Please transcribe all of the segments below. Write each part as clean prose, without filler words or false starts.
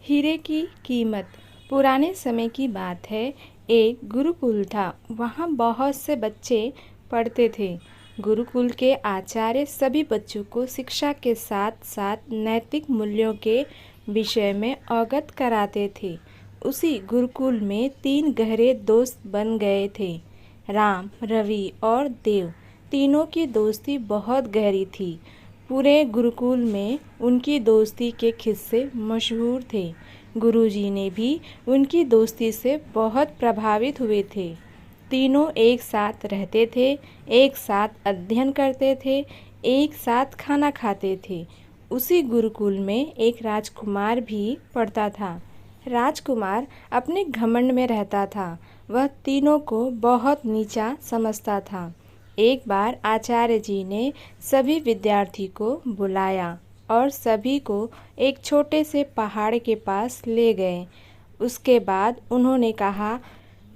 हीरे की कीमत। पुराने समय की बात है। एक गुरुकुल था। वहाँ बहुत से बच्चे पढ़ते थे। गुरुकुल के आचार्य सभी बच्चों को शिक्षा के साथ साथ नैतिक मूल्यों के विषय में अवगत कराते थे। उसी गुरुकुल में 3 गहरे दोस्त बन गए थे। राम, रवि और देव। तीनों की दोस्ती बहुत गहरी थी। पूरे गुरुकुल में उनकी दोस्ती के किस्से मशहूर थे। गुरुजी ने भी उनकी दोस्ती से बहुत प्रभावित हुए थे। तीनों एक साथ रहते थे, एक साथ अध्ययन करते थे, एक साथ खाना खाते थे। उसी गुरुकुल में एक राजकुमार भी पढ़ता था। राजकुमार अपने घमंड में रहता था। वह तीनों को बहुत नीचा समझता था। एक बार आचार्य जी ने सभी विद्यार्थी को बुलाया और सभी को एक छोटे से पहाड़ के पास ले गए। उसके बाद उन्होंने कहा,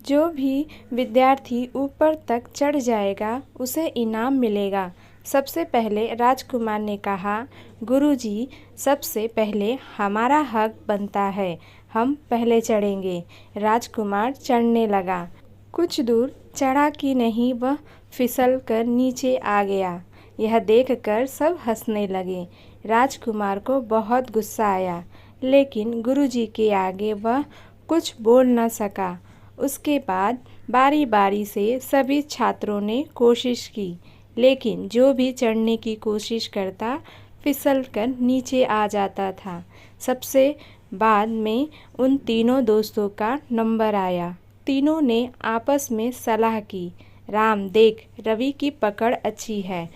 जो भी विद्यार्थी ऊपर तक चढ़ जाएगा उसे इनाम मिलेगा। सबसे पहले राजकुमार ने कहा, गुरुजी, सबसे पहले हमारा हक बनता है, हम पहले चढ़ेंगे। राजकुमार चढ़ने लगा। कुछ दूर चढ़ा कि नहीं वह फिसल कर नीचे आ गया। यह देखकर सब हंसने लगे। राजकुमार को बहुत गुस्सा आया, लेकिन गुरुजी के आगे वह कुछ बोल न सका। उसके बाद बारी बारी से सभी छात्रों ने कोशिश की, लेकिन जो भी चढ़ने की कोशिश करता फिसल कर नीचे आ जाता था। सबसे बाद में उन तीनों दोस्तों का नंबर आया। तीनों ने आपस में सलाह की, राम देख, रवि की पकड़ अच्छी है,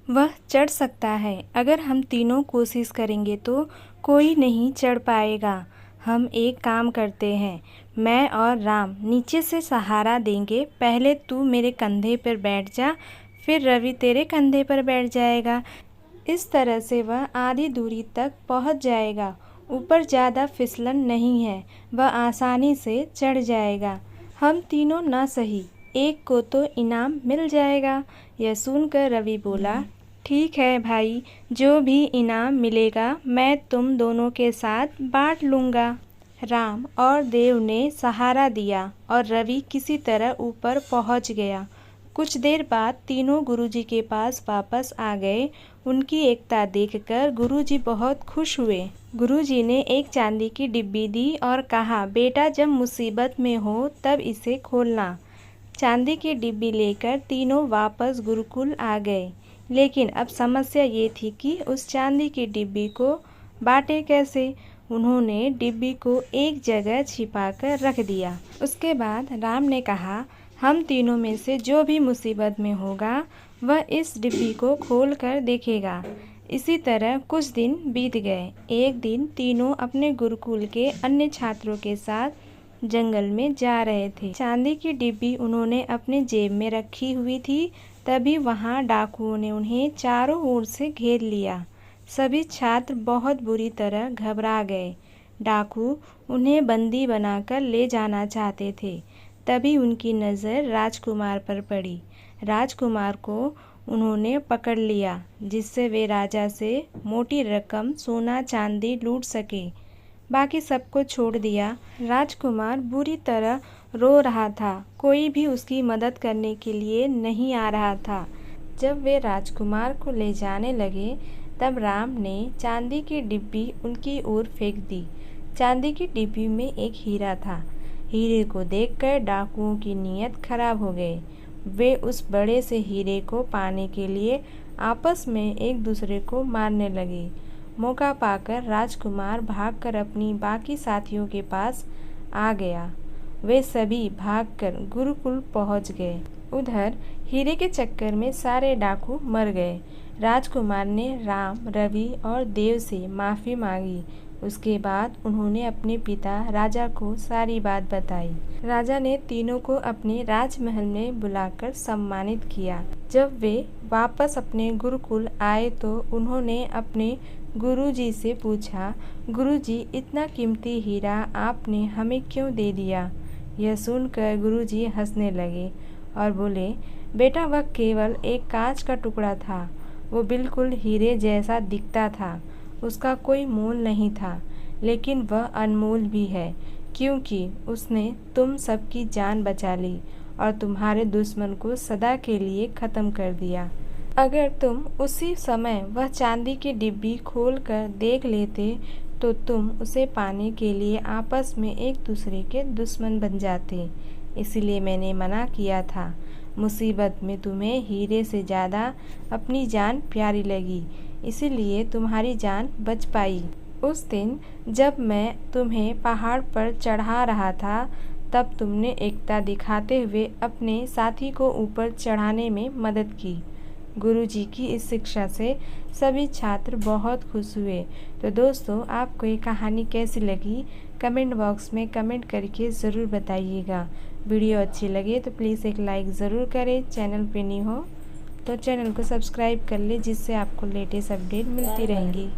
वह चढ़ सकता है। अगर हम तीनों कोशिश करेंगे तो कोई नहीं चढ़ पाएगा। हम एक काम करते हैं, मैं और राम नीचे से सहारा देंगे। पहले तू मेरे कंधे पर बैठ जा, फिर रवि तेरे कंधे पर बैठ जाएगा। इस तरह से वह आधी दूरी तक पहुंच जाएगा। ऊपर ज़्यादा फिसलन नहीं है, वह आसानी से चढ़ जाएगा। हम तीनों ना सही, एक को तो इनाम मिल जाएगा। यह सुनकर रवि बोला, ठीक है भाई, जो भी इनाम मिलेगा मैं तुम दोनों के साथ बांट लूँगा। राम और देव ने सहारा दिया और रवि किसी तरह ऊपर पहुँच गया। कुछ देर बाद तीनों गुरुजी के पास वापस आ गए। उनकी एकता देखकर गुरुजी बहुत खुश हुए। गुरुजी ने एक चांदी की डिब्बी दी और कहा, बेटा जब मुसीबत में हो तब इसे खोलना। चांदी की डिब्बी लेकर तीनों वापस गुरुकुल आ गए। लेकिन अब समस्या ये थी कि उस चांदी की डिब्बी को बांटे कैसे। उन्होंने डिब्बी को एक जगह छिपाकर रख दिया। उसके बाद राम ने कहा, हम तीनों में से जो भी मुसीबत में होगा वह इस डिब्बी को खोल कर देखेगा। इसी तरह कुछ दिन बीत गए। एक दिन तीनों अपने गुरुकुल के अन्य छात्रों के साथ जंगल में जा रहे थे। चांदी की डिब्बी उन्होंने अपने जेब में रखी हुई थी। तभी वहाँ डाकुओं ने उन्हें चारों ओर से घेर लिया। सभी छात्र बहुत बुरी तरह घबरा गए। डाकू उन्हें बंदी बनाकर ले जाना चाहते थे। तभी उनकी नज़र राजकुमार पर पड़ी। राजकुमार को उन्होंने पकड़ लिया, जिससे वे राजा से मोटी रकम सोना चांदी लूट सके। बाकी सबको छोड़ दिया। राजकुमार बुरी तरह रो रहा था। कोई भी उसकी मदद करने के लिए नहीं आ रहा था। जब वे राजकुमार को ले जाने लगे तब राम ने चांदी की डिब्बी उनकी ओर फेंक दी। चांदी की डिब्बी में एक हीरा था। हीरे को देखकर डाकुओं की नीयत खराब हो गई। वे उस बड़े से हीरे को पाने के लिए आपस में एक दूसरे को मारने लगे। मौका पाकर राजकुमार भागकर अपनी बाकी साथियों के पास आ गया। वे सभी भागकर गुरुकुल पहुंच गए। उधर हीरे के चक्कर में सारे डाकू मर गए। राजकुमार ने राम, रवि और देव से माफ़ी मांगी। उसके बाद उन्होंने अपने पिता राजा को सारी बात बताई। राजा ने तीनों को अपने राजमहल में बुलाकर सम्मानित किया। जब वे वापस अपने गुरुकुल आए तो उन्होंने अपने गुरुजी से पूछा, गुरुजी, इतना कीमती हीरा आपने हमें क्यों दे दिया? यह सुनकर गुरुजी हंसने लगे और बोले, बेटा वह केवल एक कांच का टुकड़ा था। वो बिल्कुल हीरे जैसा दिखता था। उसका कोई मोल नहीं था। लेकिन वह अनमोल भी है, क्योंकि उसने तुम सबकी जान बचा ली और तुम्हारे दुश्मन को सदा के लिए ख़त्म कर दिया। अगर तुम उसी समय वह चांदी की डिब्बी खोलकर देख लेते तो तुम उसे पाने के लिए आपस में एक दूसरे के दुश्मन बन जाते। इसीलिए मैंने मना किया था। मुसीबत में तुम्हें हीरे से ज़्यादा अपनी जान प्यारी लगी, इसीलिए तुम्हारी जान बच पाई। उस दिन जब मैं तुम्हें पहाड़ पर चढ़ा रहा था, तब तुमने एकता दिखाते हुए अपने साथी को ऊपर चढ़ाने में मदद की। गुरुजी की इस शिक्षा से सभी छात्र बहुत खुश हुए। तो दोस्तों, आपको ये कहानी कैसी लगी कमेंट बॉक्स में कमेंट करके ज़रूर बताइएगा। वीडियो अच्छी लगे तो प्लीज़ एक लाइक ज़रूर करें। चैनल पे न्यू हो तो चैनल को सब्सक्राइब कर ले, जिससे आपको लेटेस्ट अपडेट मिलती रहेंगी।